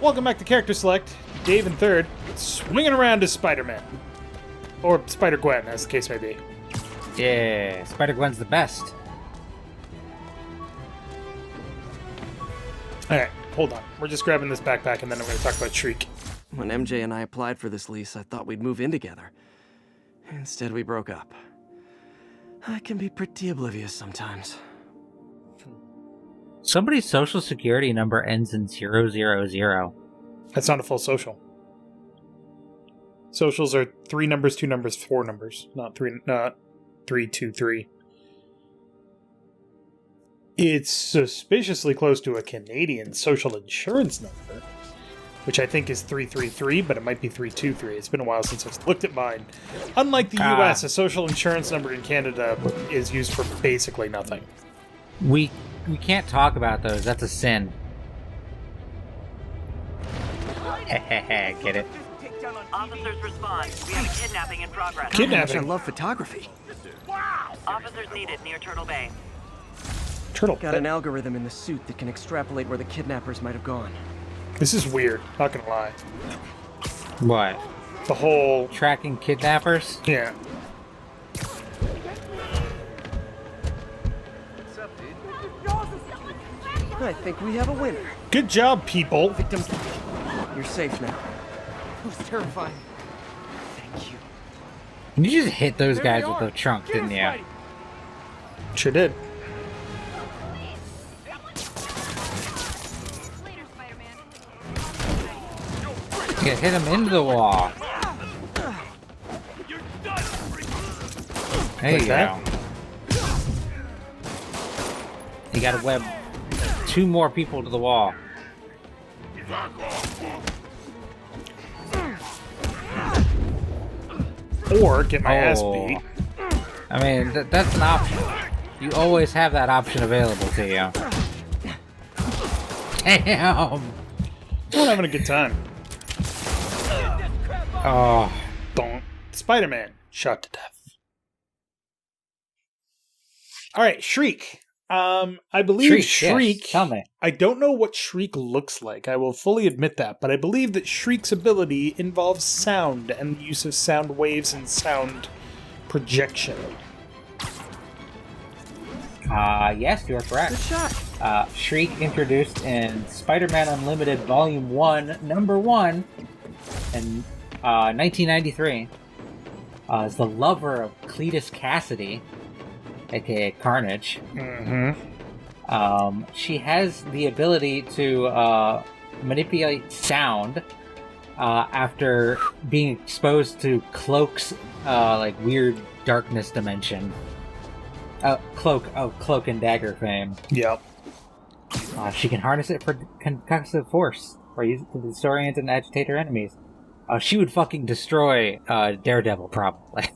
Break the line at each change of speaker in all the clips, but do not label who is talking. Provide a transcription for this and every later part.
Welcome back to Character Select. Dave in third, swinging around as Spider-Man. Or Spider-Gwen, as the case may be.
Yeah, Spider-Gwen's the best.
Alright, hold on. We're just grabbing this backpack and then I'm going to talk about Shriek.
When MJ and I applied for this lease, I thought we'd move in together. Instead, we broke up. I can be pretty oblivious sometimes.
Somebody's social security number ends in 000.
That's not a full social. Socials are 3 numbers, 2 numbers, 4 numbers, not 3, 2, 3. It's suspiciously close to a Canadian social insurance number, which I think is 333, but it might be 323. It's been a while since I've looked at mine. Unlike the US, a social insurance number in Canada is used for basically nothing.
We can't talk about those. That's a sin. Get it?
Officers respond. We have a kidnapping in progress.
Kidnapping?
I love photography.
Officers needed near Turtle Bay.
Turtle.
Got an algorithm in the suit that can extrapolate where the kidnappers might have gone.
This is weird, not gonna lie.
What?
The whole...
Tracking kidnappers?
Yeah.
I think we have a winner.
Good job, people.
Victim, you're safe now. It was terrifying. Thank you.
You just hit those guys with the trunk, didn't you?
Sure did.
You hit him into the wall. There you go. You gotta web 2 more people to the wall.
Or get my ass beat.
I mean, that's an option. You always have that option available to you. Damn!
We're having a good time.
Oh.
Don't. Spider-Man shot to death. Alright, Shriek. I believe Shriek...
Yes. Tell me.
I don't know what Shriek looks like, I will fully admit that, but I believe that Shriek's ability involves sound and the use of sound waves and sound projection.
Yes, you're correct.
Good shot.
Shriek introduced in Spider-Man Unlimited Volume 1, Number 1, in 1993, is the lover of Cletus Cassidy, aka Carnage.
Mm-hmm.
She has the ability to manipulate sound after being exposed to Cloak's like weird darkness dimension. Cloak and Dagger fame.
Yep.
She can harness it for concussive force, or use it to disorient and agitate her enemies. She would fucking destroy Daredevil, probably.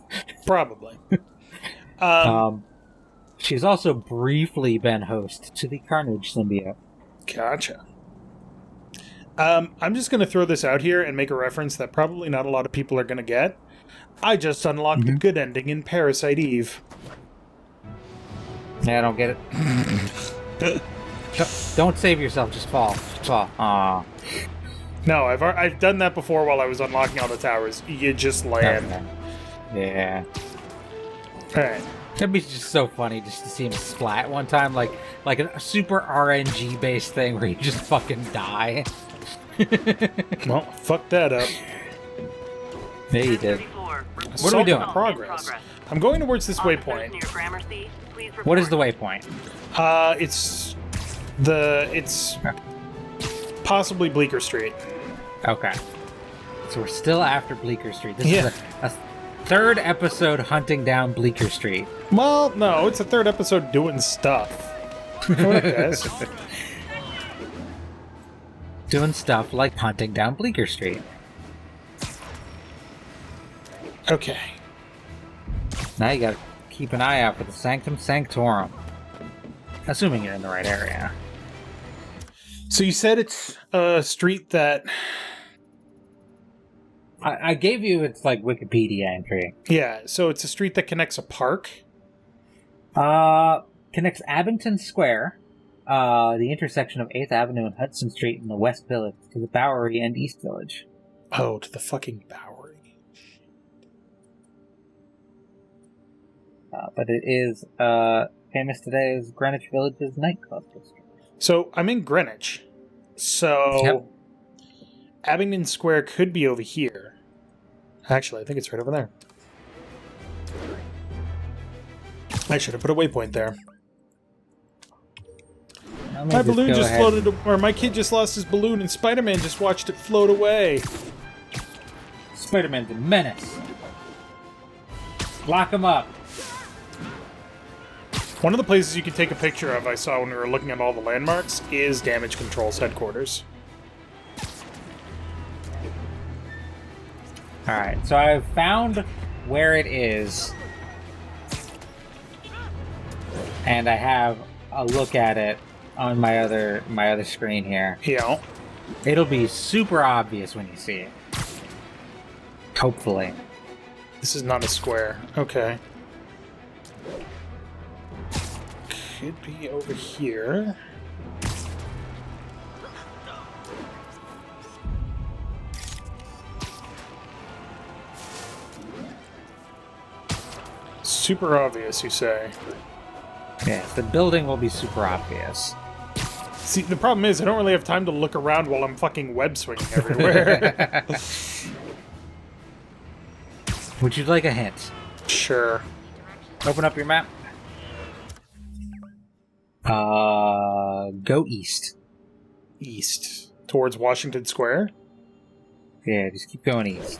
Probably.
She's also briefly been host to the Carnage symbiote.
Gotcha. I'm just going to throw this out here and make a reference that probably not a lot of people are going to get. I just unlocked the good ending in Parasite Eve.
Yeah, I don't get it. Don't save yourself, just fall. Just fall. Aww.
No, I've done that before while I was unlocking all the towers. You just land.
Okay. Yeah.
Alright.
That'd be just so funny just to see him splat one time, like a super RNG based thing where you just fucking die.
Well, fuck that up.
Yeah, you did.
What
are we doing?
Progress. I'm going towards this waypoint.
What is the waypoint?
It's possibly Bleecker Street.
Okay. So we're still after Bleecker Street. This is a third episode hunting down Bleecker Street.
Well, no, it's a third episode doing stuff. What, guys?
Doing stuff like hunting down Bleecker Street.
Okay.
Now you gotta keep an eye out for the Sanctum Sanctorum. Assuming you're in the right area.
So you said it's a street that...
I gave you its, like, Wikipedia entry.
Yeah, so it's a street that connects a park?
Connects Abington Square, the intersection of 8th Avenue and Hudson Street in the West Village to the Bowery and East Village.
Oh, to the fucking Bowery.
But it is famous today as Greenwich Village's nightclub district.
So I'm in Greenwich. So
Yep.
Abingdon Square could be over here. Actually, I think it's right over there. I should have put a waypoint there. My balloon just floated, or my kid just lost his balloon, and Spider-Man just watched it float away.
Spider-Man's a menace. Lock him up.
One of the places you can take a picture of, I saw when we were looking at all the landmarks, is Damage Control's headquarters.
Alright, so I've found where it is. And I have a look at it on my other screen here.
Yeah.
It'll be super obvious when you see it. Hopefully.
This is not a square. Okay. Could be over here. Super obvious, you say?
Yes, the building will be super obvious.
See, the problem is I don't really have time to look around while I'm fucking web swinging everywhere.
Would you like a hint?
Sure.
Open up your map. Go east.
East. Towards Washington Square?
Yeah, just keep going east.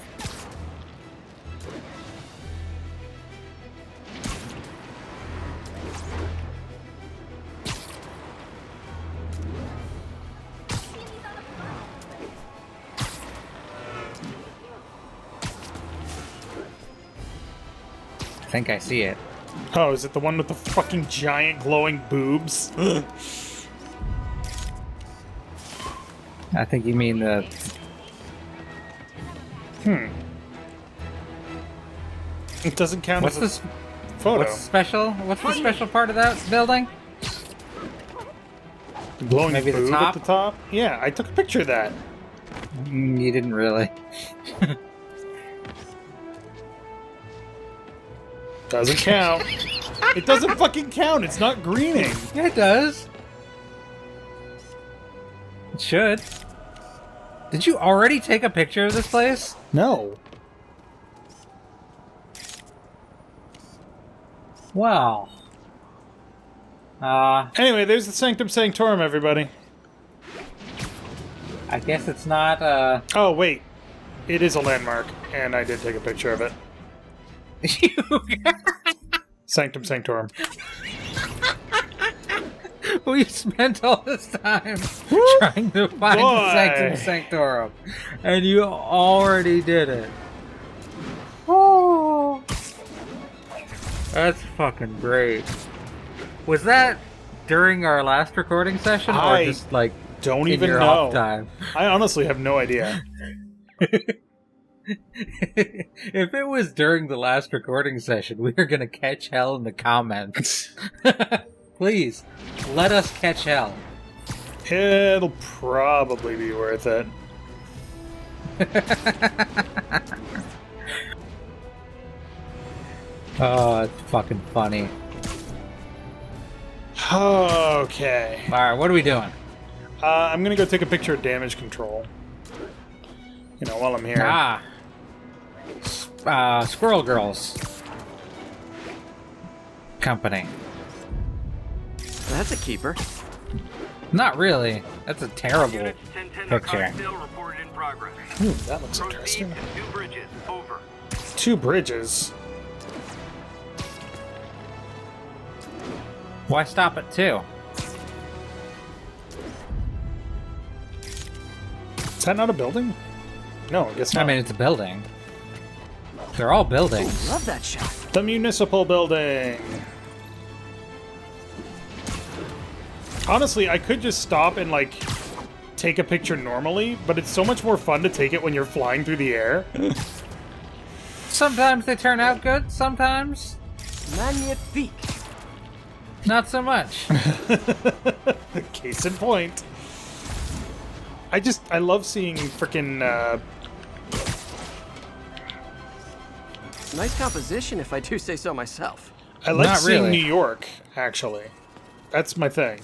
I think I see it.
Oh, is it the one with the fucking giant glowing boobs?
I think you mean the...
It doesn't count
What's
as
this
a photo.
What's the special part of that building?
The glowing
Maybe the
boob
top?
at the top? Yeah, I took a picture of that.
You didn't really.
Doesn't count. It doesn't fucking count. It's not greening.
Yeah, it does. It should. Did you already take a picture of this place?
No.
Wow.
Anyway, there's the Sanctum Sanctorum, everybody.
I guess it's not,
Oh, wait. It is a landmark, and I did take a picture of it. Sanctum Sanctorum.
We spent all this time trying to find
Boy.
the Sanctum Sanctorum, and you already did it. Oh, that's fucking great. Was that during our last recording session, or just like
Don't
in
even
your
know.
off time?
I honestly have no idea.
If it was during the last recording session, we are gonna catch hell in the comments. Please, let us catch hell.
It'll probably be worth it.
Oh, it's fucking funny.
Okay.
Alright, what are we doing?
I'm gonna go take a picture of Damage Control. You know, while I'm here.
Squirrel Girls Company.
That's a keeper.
Not really. That's a terrible
Units 1010
picture.
narcotic sale reported in progress.
Ooh, that looks
Proceed
interesting.
to 2 bridges. Over.
2 bridges.
Why stop at 2?
Is that not a building? No, I guess not.
I mean, it's a building. They're all buildings.
Love that shot.
The municipal building. Honestly, I could just stop and, like, take a picture normally, but it's so much more fun to take it when you're flying through the air.
Sometimes they turn out good, sometimes
Magnifique.
not so much.
Case in point. I love seeing freaking.
Nice composition, if I do say so myself.
I like
Not
seeing
really.
New York. Actually, that's my thing.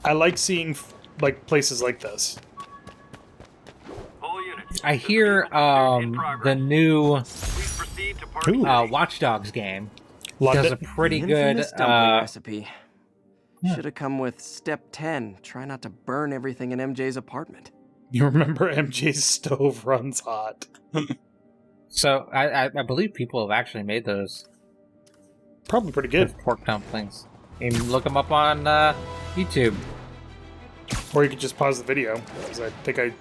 I like seeing like places like this.
All units.
I hear
In progress.
the new
Please proceed to party.
Ooh.
Watch Dogs game
London.
does a pretty
The
good.
infamous dumpling recipe. Should have come with step 10. Try not to burn everything in MJ's apartment.
You remember MJ's stove runs hot.
So I believe people have actually made those
Probably pretty good.
pork dumplings. You can look them up on YouTube.
Or you could just pause the video, because I think I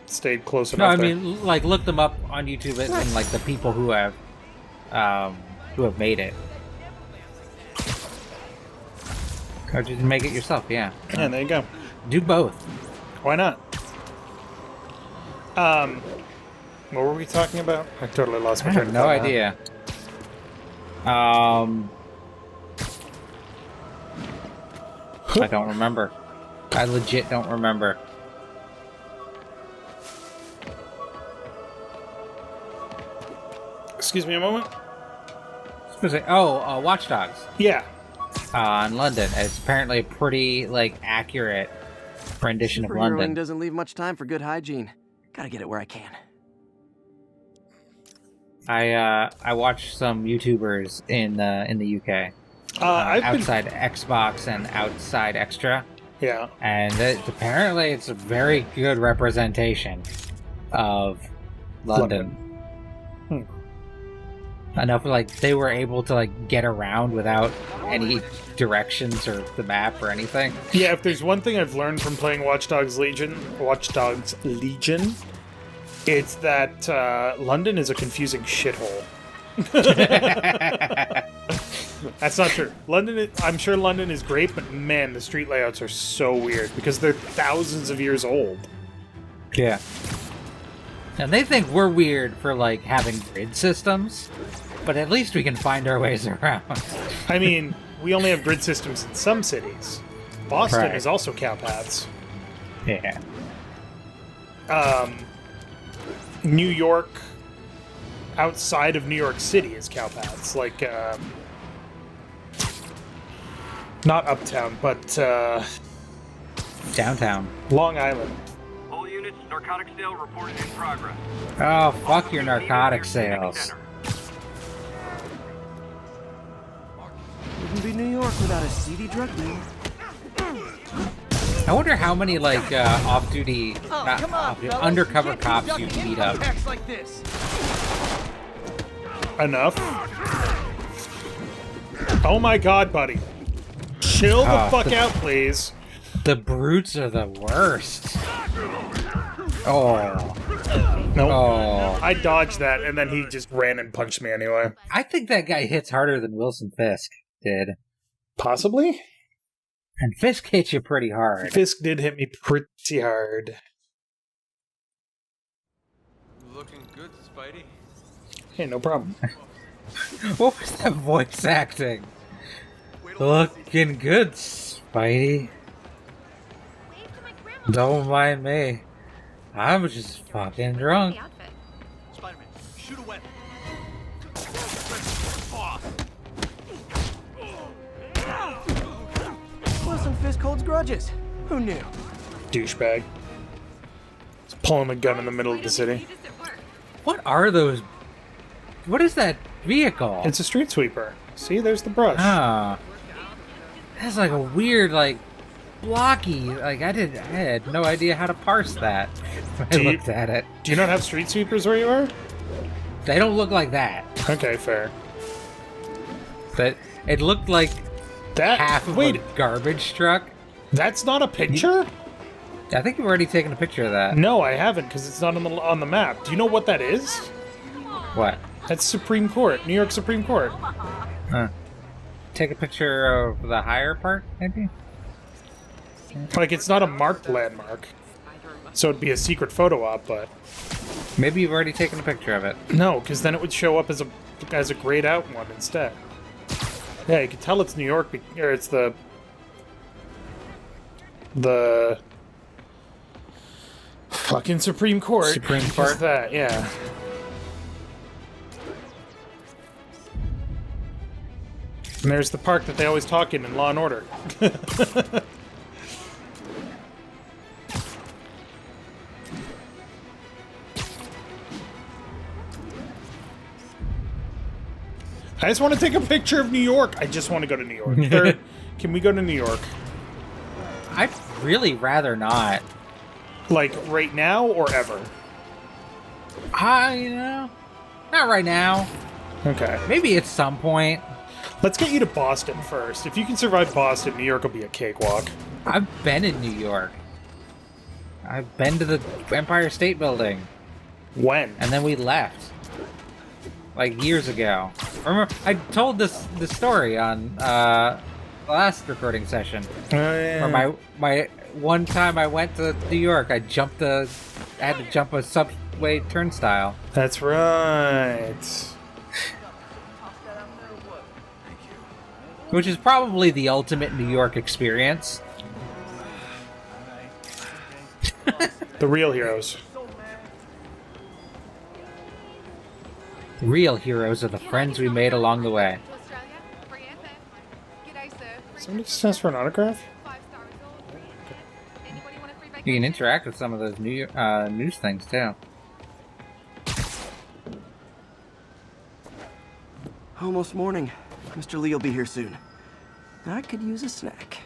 stayed close
No,
enough.
I mean like look them up on YouTube and like the people who have made it. Or just make it yourself, yeah.
Yeah, there you go.
Do both.
Why not? What were we talking about? I totally lost my
I
train
have
of
no
thought now.
idea. I don't remember. I legit don't remember.
Excuse me a moment.
Watch Dogs
Yeah.
in London. It's apparently a pretty like accurate rendition of
Superheroing
London.
doesn't leave much time for good hygiene. Gotta get it where I can.
I watched some YouTubers in the UK
I've been.
outside Xbox and outside Extra,
Yeah.
and apparently it's a very good representation of London. Enough like they were able to like get around without any directions or the map or anything.
Yeah, if there's one thing I've learned from playing Watch Dogs Legion, it's that London is a confusing shithole. That's not true. I'm sure London is great, but man, the street layouts are so weird because they're thousands of years old.
Yeah. And they think we're weird for like having grid systems, but at least we can find our ways around.
I mean, we only have grid systems in some cities. Boston
Right.
is also cowpaths.
Yeah.
New York, outside of New York City, is cowpaths. Like, not Uptown, but
Downtown.
Long Island.
All units, narcotic sale reported in progress.
Oh, fuck your narcotic sales.
Center.
Wouldn't be New York without a seedy drug deal.
I wonder how many like off-duty, not off-duty, undercover cops you beat up.
Enough. Oh my god, buddy. Chill the fuck out, please.
The brutes are the worst. Oh.
Nope.
Oh.
I dodged that, and then he just ran and punched me anyway.
I think that guy hits harder than Wilson Fisk did.
Possibly?
And Fisk hits you pretty hard.
Fisk did hit me pretty hard.
Looking good, Spidey.
Hey, no problem.
What was that voice acting? Looking good, Spidey. Don't mind me. I'm just fucking drunk.
Spider-Man, shoot a weapon.
Wilson Fisk holds grudges. Who knew?
Douchebag. He's pulling a gun in the middle of the city.
What are those? What is that vehicle?
It's a street sweeper. See, there's the brush.
Ah. That's like a weird, like, blocky. Like, I had no idea how to parse that when I
Do you-
looked at it.
Do you not have street sweepers where you are?
They don't look like that.
Okay, fair.
But it looked like
That
half of
wait,
a garbage truck.
that's not a picture?
I think you've already taken a picture of that.
No, I haven't because it's not on the map. Do you know what that is?
What?
That's Supreme Court, New York Supreme Court.
Huh. Take a picture of the higher part, maybe?
Like, it's not a marked landmark, so it'd be a secret photo op. But
Maybe you've already taken a picture of it.
no, because then it would show up as a grayed out one instead. Yeah, you can tell it's New York, or it's the The fucking Supreme Court.
Supreme
Just
Court?
that, yeah. And there's the park that they always talk in Law and Order. I just want to take a picture of New York. I just want to go to New York. Third, can we go to New York?
I'd really rather not.
Like, right now or ever?
Not right now.
Okay.
Maybe at some point.
Let's get you to Boston first. If you can survive Boston, New York will be a cakewalk.
I've been in New York. I've been to the Empire State Building.
When?
And then we left. Like years ago. Remember, I told the story on the last recording session.
Oh, yeah.
Where my one time I went to New York, I had to jump a subway turnstile.
That's right.
Which is probably the ultimate New York experience.
The real heroes.
Real heroes are the friends we made along the way.
Somebody just asked for an autograph?
You can interact with some of those news things too.
Almost morning. Mr. Lee will be here soon. I could use a snack.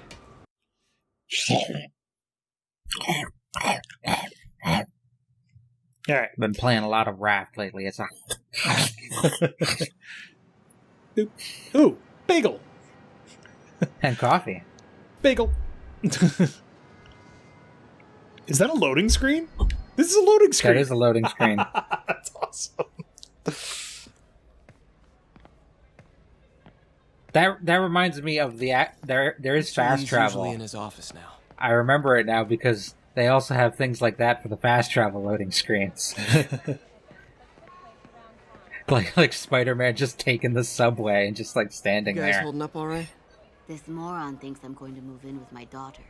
Alright.
Been playing a lot of Raft lately. It's a
Ooh, bagel.
and coffee.
Bagel. Is that a loading screen? This is a loading screen.
That is a loading screen.
That's awesome.
That reminds me of there is fast
He's
travel.
usually in his office now.
I remember it now because they also have things like that for the fast travel loading screens. like Spider-Man just taking the subway and just like standing
You guys
there.
holding up all right?
This moron thinks I'm going to move in with my daughter.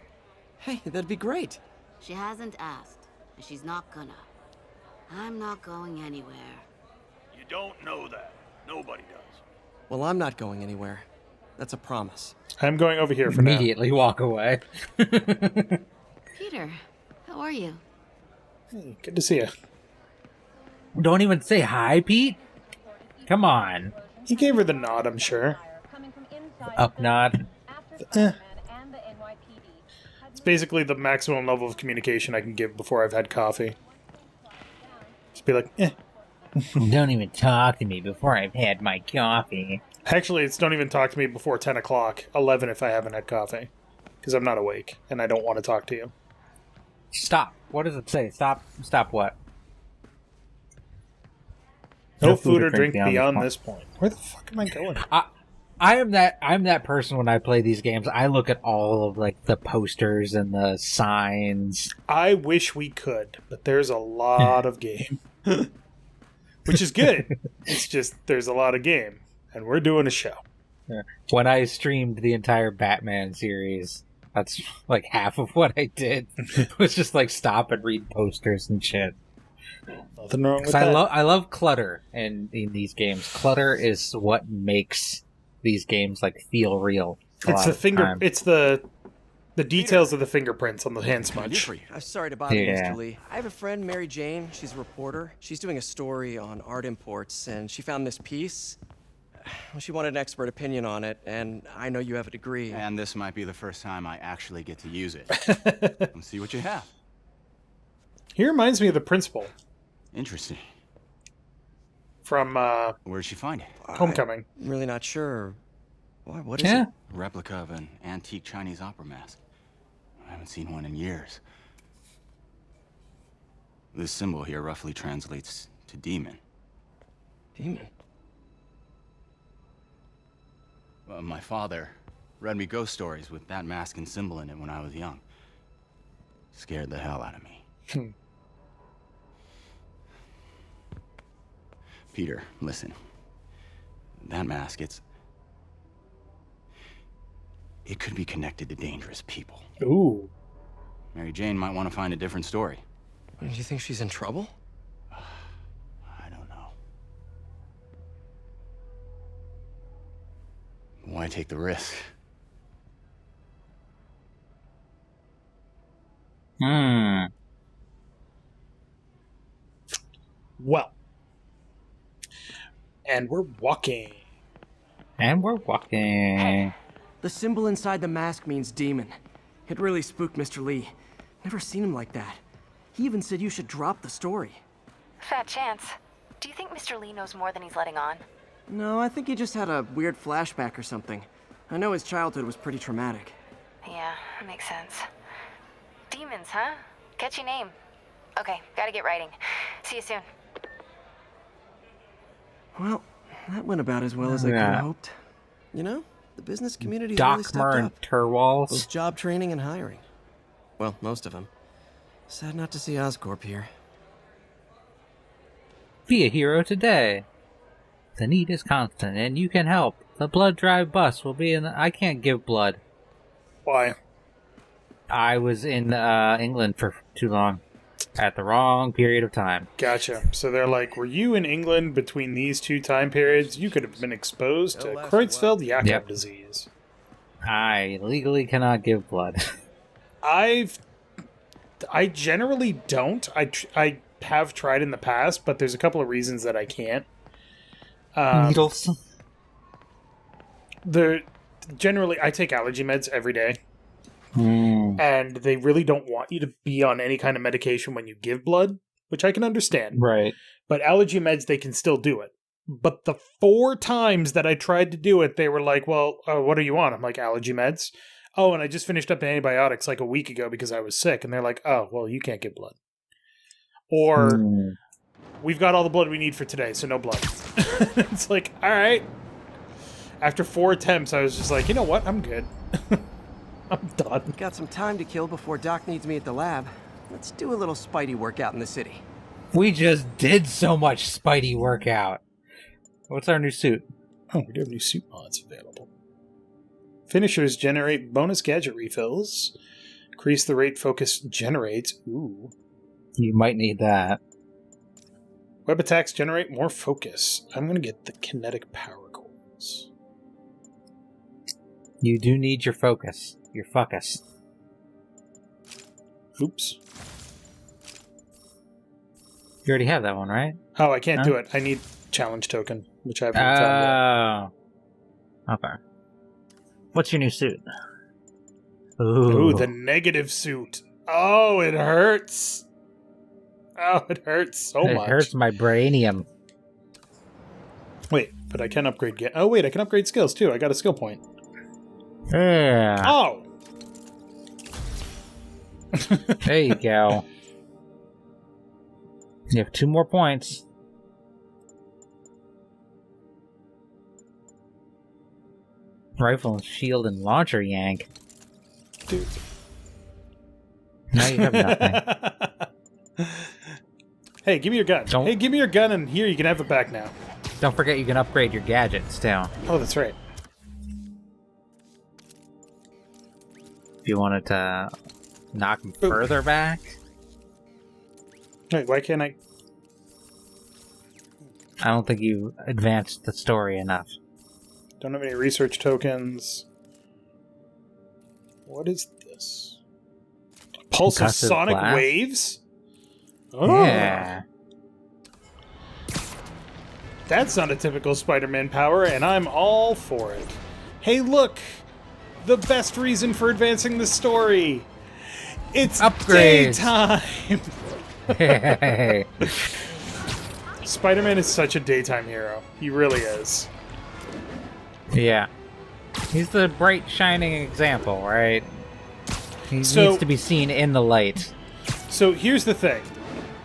Hey, that'd be great.
She hasn't asked, and she's not gonna. I'm not going anywhere.
You don't know that. Nobody does.
Well, I'm not going anywhere. That's a promise.
I'm going over here for now.
Immediately walk away.
Peter, how are you?
Hey, good to see you.
Don't even say hi, Pete. Come on.
He gave her the nod, I'm sure.
Up nod.
Eh. It's basically the maximum level of communication I can give before I've had coffee. Just be like, eh.
Don't even talk to me before I've had my coffee.
Actually, it's don't even talk to me before 10 o'clock. 11 if I haven't had coffee. Because I'm not awake, and I don't want to talk to you.
Stop. What does it say? Stop what?
No food or drink beyond this point. Where the fuck am I going?
I'm that person when I play these games. I look at all of like the posters and the signs.
I wish we could, but there's a lot of game. Which is good. It's just, there's a lot of game. And we're doing a show.
When I streamed the entire Batman series, that's like half of what I did. Was just like stop and read posters and shit.
Nothing wrong with
'Cause
that.
I love clutter in these games. Clutter is what makes these games like feel real.
It's the finger. It's the details of the fingerprints on the hand smudge.
I'm sorry to bother you,
Yeah.
Mr. Lee. I have a friend, Mary Jane. She's a reporter. She's doing a story on art imports, and she found this piece. Well, she wanted an expert opinion on it, and I know you have a degree.
And this might be the first time I actually get to use it. Let's see what you have.
He reminds me of the principal
Interesting.
from
Where'd she find it?
Homecoming.
I'm really not sure. What is
Yeah.
it?
A replica of an antique Chinese opera mask. I haven't seen one in years. This symbol here roughly translates to demon.
Demon.
My father read me ghost stories with that mask and symbol in it when I was young. Scared the hell out of me. Peter, listen. That mask, it could be connected to dangerous people.
Ooh.
Mary Jane might want to find a different story.
Do you think she's in trouble?
I don't know. Why take the risk?
Well. And we're walking.
The symbol inside the mask means demon. It really spooked Mr. Lee. Never seen him like that. He even said you should drop the story.
Fat chance. Do you think Mr. Lee knows more than he's letting on?
No, I think he just had a weird flashback or something. I know his childhood was pretty traumatic.
Yeah, that makes sense. Demons, huh? Catchy name. Okay, gotta get writing. See you soon.
Well, that went about as well as I could have hoped. You know, the business community's really stepped
Dockmer and
up.
Turwals.
Both job training and hiring. Well, most of them. Sad not to see Oscorp here.
Be a hero today. The need is constant, and you can help. The blood drive bus will be in the... I can't give blood.
Why?
I was in England for too long. At the wrong period of time.
Gotcha. So they're like, were you in England between these two time periods? You could have been exposed to Creutzfeldt-Jakob disease.
I legally cannot give blood.
I generally don't. I have tried in the past, but there's a couple of reasons that I can't.
Needles?
Generally, I take allergy meds every day. And they really don't want you to be on any kind of medication when you give blood, which I can understand.
Right.
But allergy meds, they can still do it. But the 4 times that I tried to do it, they were like, well, what are you on? I'm like, allergy meds. Oh, and I just finished up antibiotics like a week ago because I was sick. And they're like, oh, well, you can't give blood. Or, we've got all the blood we need for today, so no blood. It's like, all right. After 4 attempts, I was just like, you know what? I'm good. I'm done.
Got some time to kill before Doc needs me at the lab. Let's do a little Spidey workout in the city.
We just did so much Spidey workout. What's our new suit?
Oh, we do have new suit mods available. Finishers generate bonus gadget refills. Increase the rate focus generates. Ooh.
You might need that.
Web attacks generate more focus. I'm going to get the kinetic power cores.
You do need your focus. Your focus.
Oops.
You already have that one, right?
Oh, I can't do it. I need challenge token, which I haven't found
yet. Okay. What's your new suit?
Ooh, the negative suit. Oh, it hurts. Oh, it hurts so much.
It hurts my brainium.
Wait, but I can upgrade... Oh, wait, I can upgrade skills, too. I got a skill point.
Yeah.
Oh!
There you go. You have 2 more points. Rifle and shield and launcher yank.
Dude.
Now you have nothing.
Hey, give me your gun. Hey, give me your gun, and here, you can have it back now.
Don't forget you can upgrade your gadgets, too.
Oh, that's right.
If you wanted to knock him further back.
Wait, why can't I...
I don't think you advanced the story enough.
Don't have any research tokens. What is this? Pulse of sonic waves? Oh.
Yeah.
That's not a typical Spider-Man power, and I'm all for it. Hey, look! The best reason for advancing the story! It's
upgrades.
Daytime!
Hey.
Spider-Man is such a daytime hero. He really is.
Yeah. He's the bright, shining example, right? He needs to be seen in the light.
So here's the thing.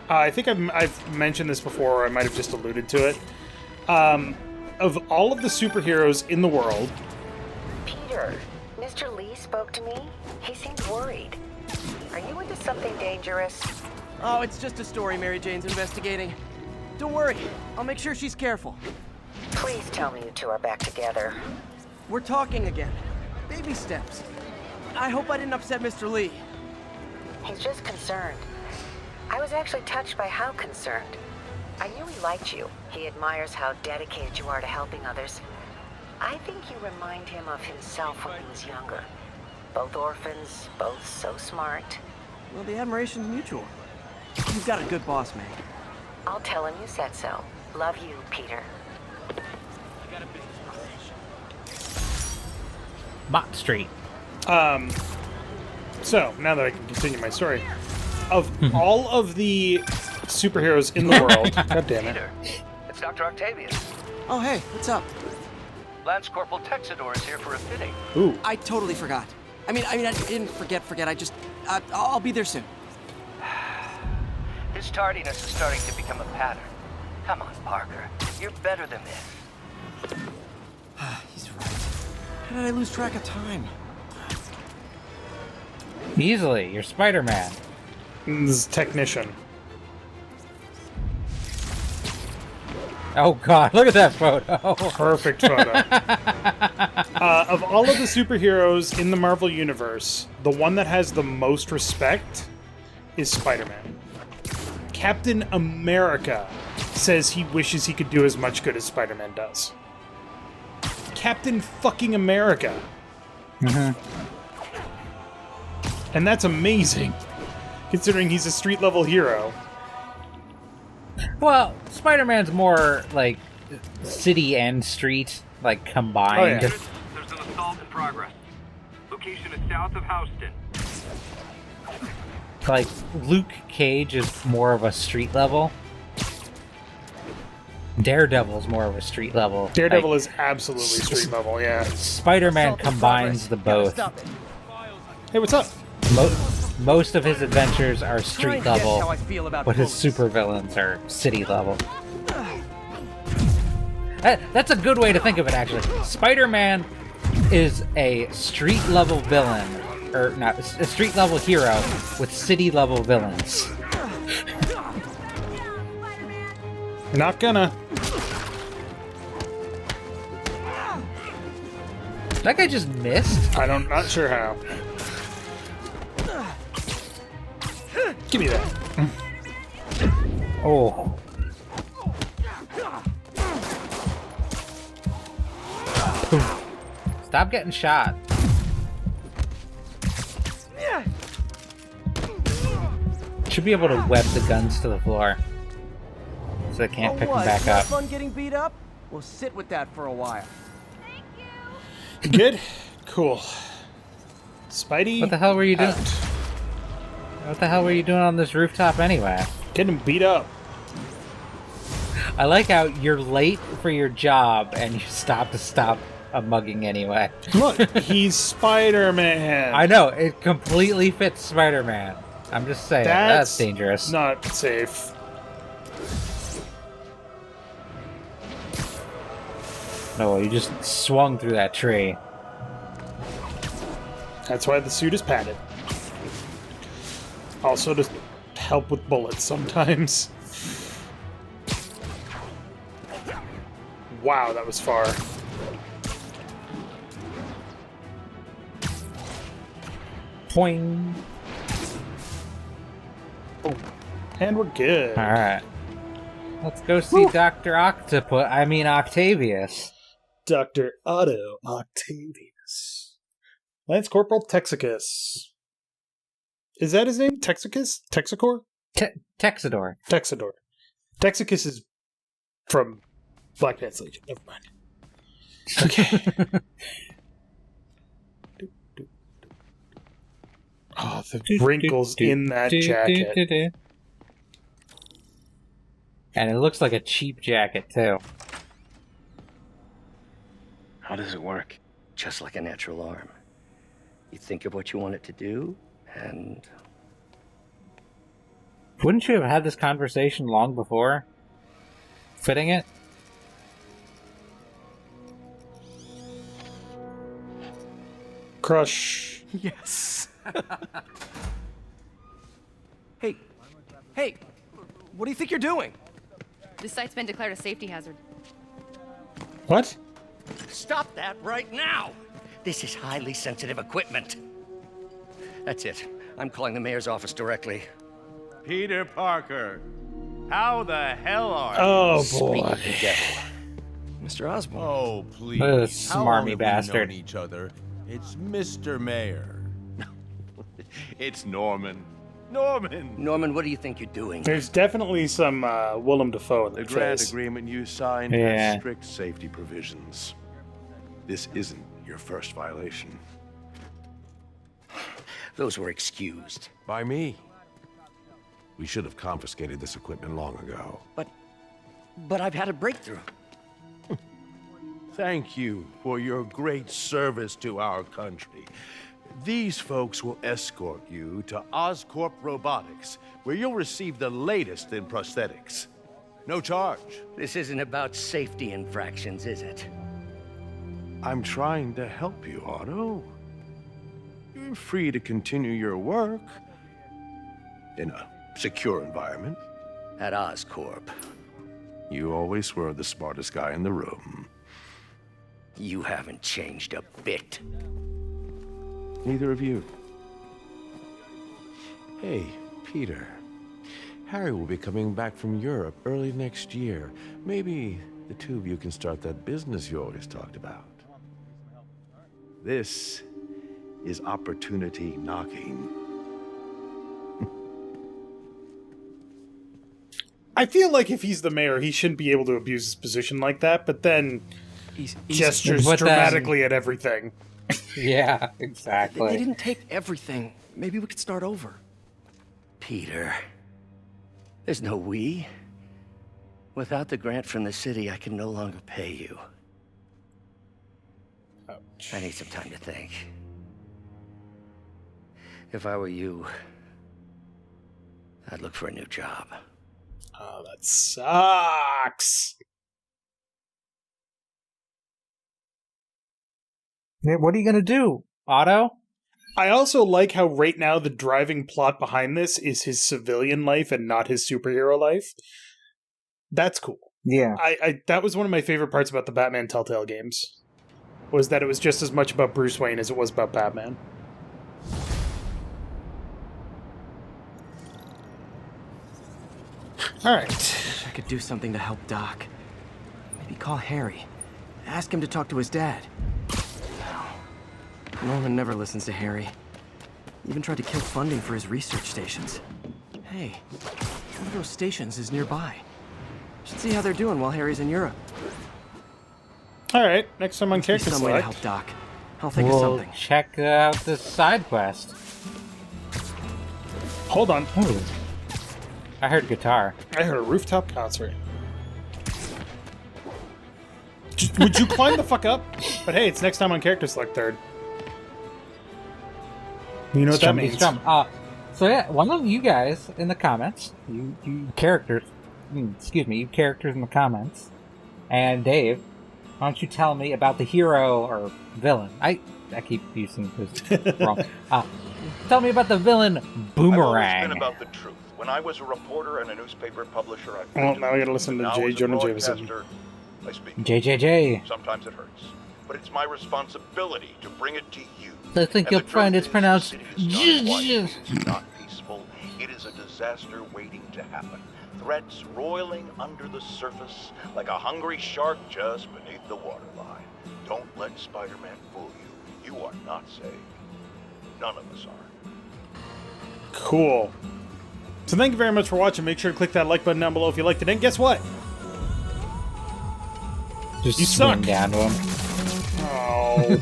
I think I've mentioned this before, or I might have just alluded to it. Of all of the superheroes in the world...
Peter, Mr. Lee spoke to me. He seemed worried. Are you into something dangerous?
Oh, it's just a story Mary Jane's investigating. Don't worry. I'll make sure she's careful.
Please tell me you two are back together.
We're talking again. Baby steps. I hope I didn't upset Mr. Lee.
He's just concerned. I was actually touched by how concerned. I knew he liked you. He admires how dedicated you are to helping others. I think you remind him of himself when he was younger. Both orphans, both so smart.
Well, the admiration's mutual. You've got a good boss, Meg.
I'll tell him you said so. Love you, Peter.
Mott Street.
So, now that I can continue my story, of all of the superheroes in the world, god damn it.
Peter, it's Dr. Octavius.
Oh, hey, what's up?
Lance Corporal Texador is here for a fitting.
Ooh.
I totally forgot. I mean, I didn't forget. I just, I'll be there soon.
His tardiness is starting to become a pattern. Come on, Parker. You're better than this.
He's right. How did I lose track of time?
Easily, you're Spider-Man.
This is technician.
Oh god, look at that photo.
Perfect photo. Of all of the superheroes in the Marvel Universe, the one that has the most respect is Spider-Man. Captain America says he wishes he could do as much good as Spider-Man does. Captain fucking America. And that's amazing, considering he's a street-level hero.
Well, Spider-Man's more like city and street, like combined.
Oh, yeah.
There's an assault in progress. Location is south of Houston.
Like Luke Cage is more of a street level. Daredevil's more of a street level.
Daredevil
Like,
is absolutely street level, yeah.
Spider-Man combines the both.
Hey, what's up?
Most of his adventures are street
Try and guess
level,
how I feel about
but his
police.
supervillains are city level. That's a good way to think of it, actually. Spider-Man is a street level villain, or not, a street level hero with city level villains.
Not gonna.
That guy just missed?
Not sure how. Give me that.
Oh. Stop getting shot. Should be able to web the guns to the floor, so they can't pick them back
Have
up.
fun getting beat up? We'll sit with that for a while.
Good? Cool. Spidey.
What the hell were you doing?
out.
What the hell were you doing on this rooftop anyway?
Getting beat up.
I like how you're late for your job and you stop a mugging anyway.
Look, he's Spider-Man.
I know, it completely fits Spider-Man. I'm just saying, that's dangerous.
Not safe.
No, you just swung through that tree.
That's why the suit is padded. Also to help with bullets sometimes. Wow, that was far.
Poing.
Oh, and we're good.
Alright. Let's go see Dr. Octavius.
Dr. Otto Octavius. Lance Corporal Texicus. Is that his name? Texicus? Texicor?
Texador.
Texador. Texicus is from Black Panther Legion. Never mind. Okay. Oh, the wrinkles in that jacket.
And it looks like a cheap jacket, too.
How does it work?
Just like a natural arm. You think of what you want it to do, and...
Wouldn't you have had this conversation long before? Fitting it?
Crush.
Yes. Hey, what do you think you're doing?
This site's been declared a safety hazard.
What?
Stop that right now! This is highly sensitive equipment. That's it. I'm calling the mayor's office directly.
Peter Parker, how the hell are you?
Oh,
Speak
boy.
of the devil.
Mr. Osborn.
Oh, please.
Smarmy
How long have we
bastard.
known each other? It's Mr. Mayor. It's Norman. Norman!
Norman, what do you think you're doing?
There's definitely some Willem Dafoe in
The
the
grant
face.
agreement you signed
Yeah.
has strict safety provisions. This isn't your first violation.
Those were excused.
By me. We should have confiscated this equipment long ago.
But I've had a breakthrough.
Thank you for your great service to our country. These folks will escort you to Oscorp Robotics, where you'll receive the latest in prosthetics. No charge.
This isn't about safety infractions, is it?
I'm trying to help you, Otto. You're free to continue your work in a secure environment.
At Oscorp.
You always were the smartest guy in the room.
You haven't changed a bit.
Neither of you. Hey, Peter. Harry will be coming back from Europe early next year. Maybe the two of you can start that business you always talked about. This is opportunity knocking.
I feel like if he's the mayor, he shouldn't be able to abuse his position like that, but then
He's
gestures
But then-
dramatically at everything.
Yeah,
They
exactly.
didn't take everything. Maybe we could start over.
Peter. There's no we. Without the grant from the city, I can no longer pay you. I need some time to think. If I were you, I'd look for a new job.
Oh, that sucks.
Yeah, what are you gonna do, Otto?
I also like how right now the driving plot behind this is his civilian life and not his superhero life. That's cool.
Yeah.
I that was one of my favorite parts about the Batman Telltale games, was that it was just as much about Bruce Wayne as it was about Batman. All right.
Wish I could do something to help Doc. Maybe call Harry. Ask him to talk to his dad. No. Norman never listens to Harry. Even tried to kill funding for his research stations. Hey, one of those stations is nearby. Should see how they're doing while Harry's in Europe.
All right. Next time on
Must be
Character
some way to
Select.
help Doc. I'll think of
We'll
something.
check out this side quest.
Hold on.
Ooh. I heard guitar.
I heard a rooftop concert. Would you climb the fuck up? But hey, it's next time on Character Select Third. You know what that
Strum,
means.
strum. So yeah, one of you guys in the comments, you characters, you characters in the comments, and Dave, why don't you tell me about the hero or villain? I keep using this wrong. Tell me about the villain Boomerang.
I've always been about the truth. When I was a reporter and a newspaper publisher, I
Well, now we gotta listen to
now
J.
as a
Jonah Jameson.
broadcaster, I speak.
JJJ.
Sometimes it hurts, but it's my responsibility to bring it to you.
I think
And
you'll
the truth
find it's
is,
pronounced
the city is not quiet.
J.
It's not peaceful. It is a disaster waiting to happen. Threats roiling under the surface like a hungry shark just beneath the waterline. Don't let Spider-Man fool you. You are not safe. None of us are.
Cool. So thank you very much for watching. Make sure to click that like button down below if you liked it. And guess what?
Just
You
swing
suck.
down to him.
Oh.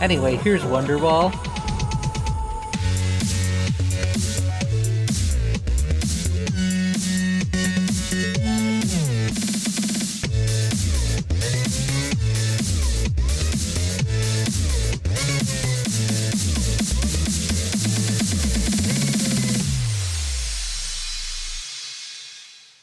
Anyway, here's Wonderwall.